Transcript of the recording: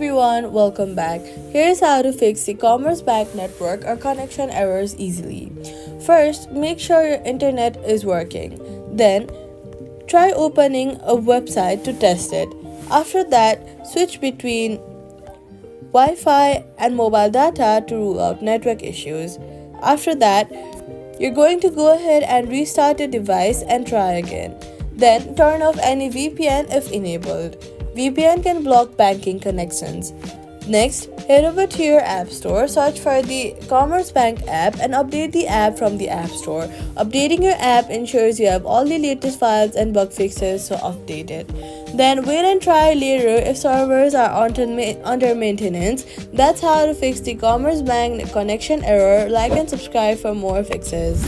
everyone, welcome back. Here's how to fix the Commerzbank network or connection errors easily. First, make sure your internet is working. Then, try opening a website to test it. After that, switch between Wi-Fi and mobile data to rule out network issues. After that, you're going to go ahead and restart your device and try again. Then turn off any VPN if enabled. VPN can block banking connections. Next, head over to your app store, search for the Commerzbank app and update the app from the app store. Updating your app ensures you have all the latest files and bug fixes, so update it. Then wait and try later if servers are under maintenance. That's how to fix the Commerzbank connection error. Like and subscribe for more fixes.